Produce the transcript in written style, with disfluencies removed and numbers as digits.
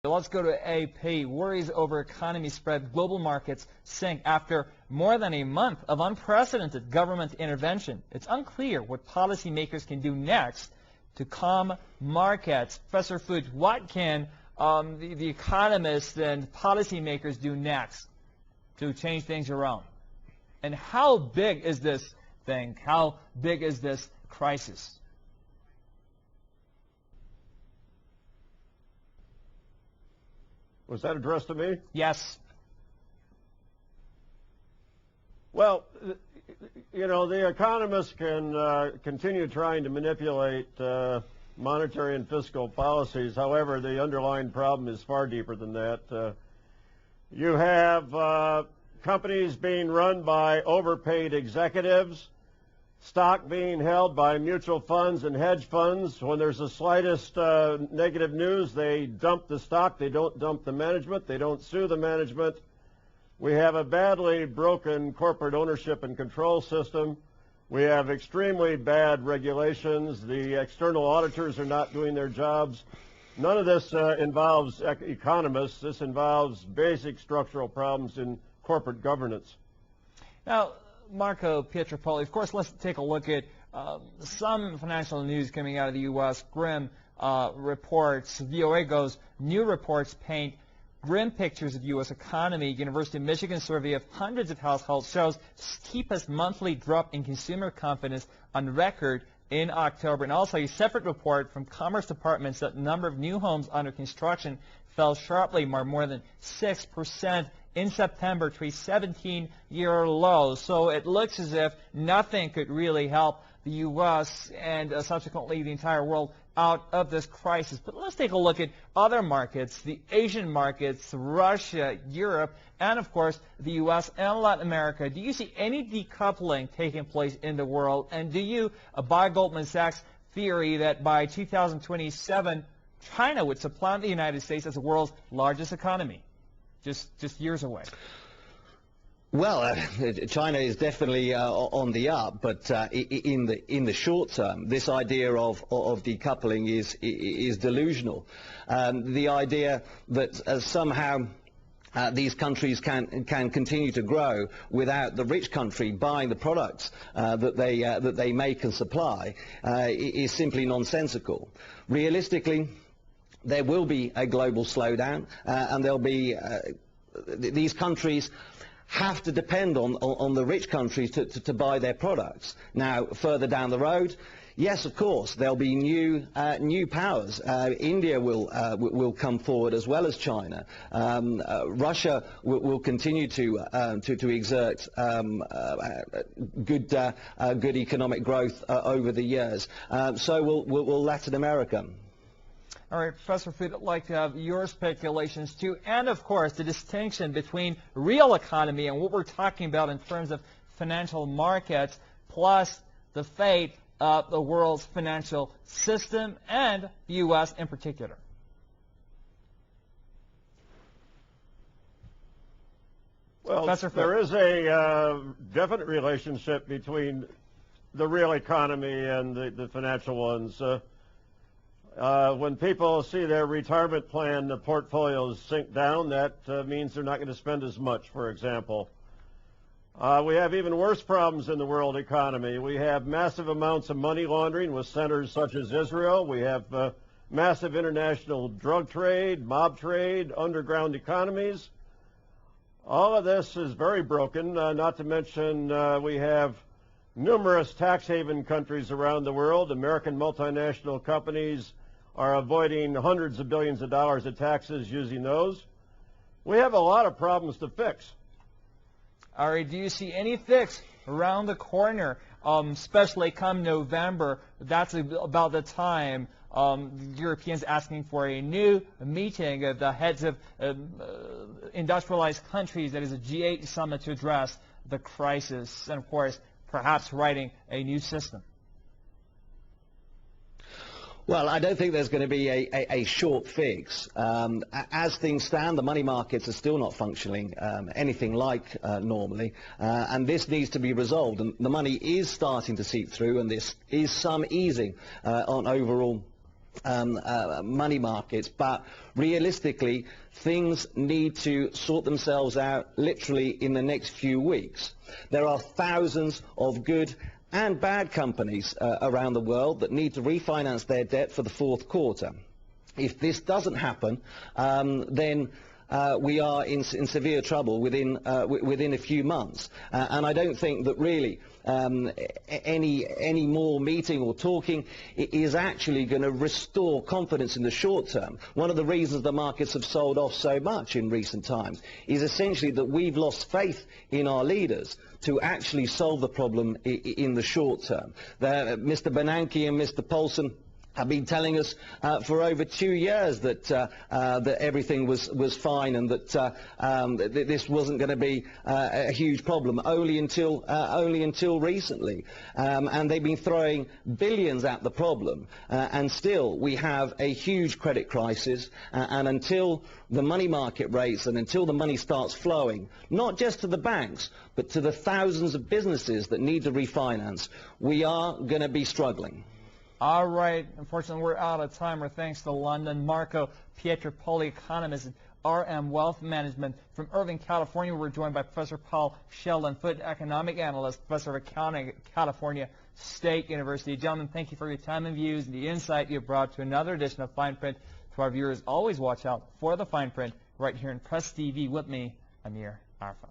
Let's go to AP. Worries over economy spread. Global markets sink after more than a month of unprecedented government intervention. It's unclear what policymakers can do next to calm markets. Professor Fuchs, what can the economists and policymakers do next to change things around? And how big is this thing? How big is this crisis? Was that addressed to me? Yes. Well, you know, the economists can continue trying to manipulate monetary and fiscal policies. However, the underlying problem is far deeper than that. You have companies being run by overpaid executives, stock being held by mutual funds and hedge funds. When there's the slightest negative news, they dump the stock. They don't dump the management. They don't sue the management. We have a badly broken corporate ownership and control system. We have extremely bad regulations. The external auditors are not doing their jobs. None of this involves economists. This involves basic structural problems in corporate governance. Now, Marco Pietropoli, of course, let's take a look at some financial news coming out of the U.S. Grim reports. VOA goes, new reports paint grim pictures of U.S. economy. University of Michigan survey of hundreds of households shows steepest monthly drop in consumer confidence on record in October. And also a separate report from Commerce Department that the number of new homes under construction fell sharply by more than 6% in September to a 17-year low. So it looks as if nothing could really help the U.S. and subsequently the entire world out of this crisis. But let's take a look at other markets, the Asian markets, Russia, Europe, and of course the U.S. and Latin America. Do you see any decoupling taking place in the world? And do you buy Goldman Sachs' theory that by 2027 China would supplant the United States as the world's largest economy? Just years away. Well, China is definitely on the up, but in the short term, this idea of decoupling is delusional. The idea that somehow these countries can continue to grow without the rich country buying the products that they make and supply is simply nonsensical. Realistically, there will be a global slowdown, and there'll be these countries have to depend on the rich countries to buy their products. Now, further down the road, yes, of course, there'll be new powers. India will come forward as well as China. Russia will continue to exert good economic growth over the years. So will Latin America. All right, Professor Fuchs, I'd like to have your speculations too, and of course the distinction between real economy and what we're talking about in terms of financial markets, plus the fate of the world's financial system and the U.S. in particular. Well, Professor there is a definite relationship between the real economy and the financial ones. When people see their retirement plan portfolios sink down, that means they're not going to spend as much, for example. We have even worse problems in the world economy. We have massive amounts of money laundering with centers such as Israel. We have massive international drug trade, mob trade, underground economies. All of this is very broken, not to mention we have numerous tax haven countries around the world. American multinational companies are avoiding hundreds of billions of dollars of taxes using those. We have a lot of problems to fix. All right, do you see any fix around the corner, especially come November? That's about the time Europeans asking for a new meeting of the heads of industrialized countries, that is a G8 summit, to address the crisis and, of course, perhaps writing a new system. Well, I don't think there's going to be a short fix. As things stand, the money markets are still not functioning anything like normally, and this needs to be resolved. And the money is starting to seep through, and this is some easing on overall money markets, but realistically things need to sort themselves out literally in the next few weeks. There are thousands of good and bad companies around the world that need to refinance their debt for the fourth quarter. If this doesn't happen, then we are in severe trouble within a few months, and I don't think that really any more meeting or talking is actually going to restore confidence in the short term. One of the reasons the markets have sold off so much in recent times is essentially that we've lost faith in our leaders to actually solve the problem in the short term. Mr. Bernanke and Mr. Paulson have been telling us for over 2 years that that everything was fine and that this wasn't going to be a huge problem, only until recently. And they've been throwing billions at the problem, and still we have a huge credit crisis. And until the money market rates and until the money starts flowing, not just to the banks, but to the thousands of businesses that need to refinance, we are going to be struggling. All right. Unfortunately, we're out of time. Our thanks to London. Marco Pietropoli, economist at RM Wealth Management. From Irvine, California, we're joined by Professor Paul Sheldon Foote, economic analyst, professor of accounting at California State University. Gentlemen, thank you for your time and views and the insight you brought to another edition of Fine Print. To our viewers, always watch out for the fine print right here in Press TV with me, Amir Arfa.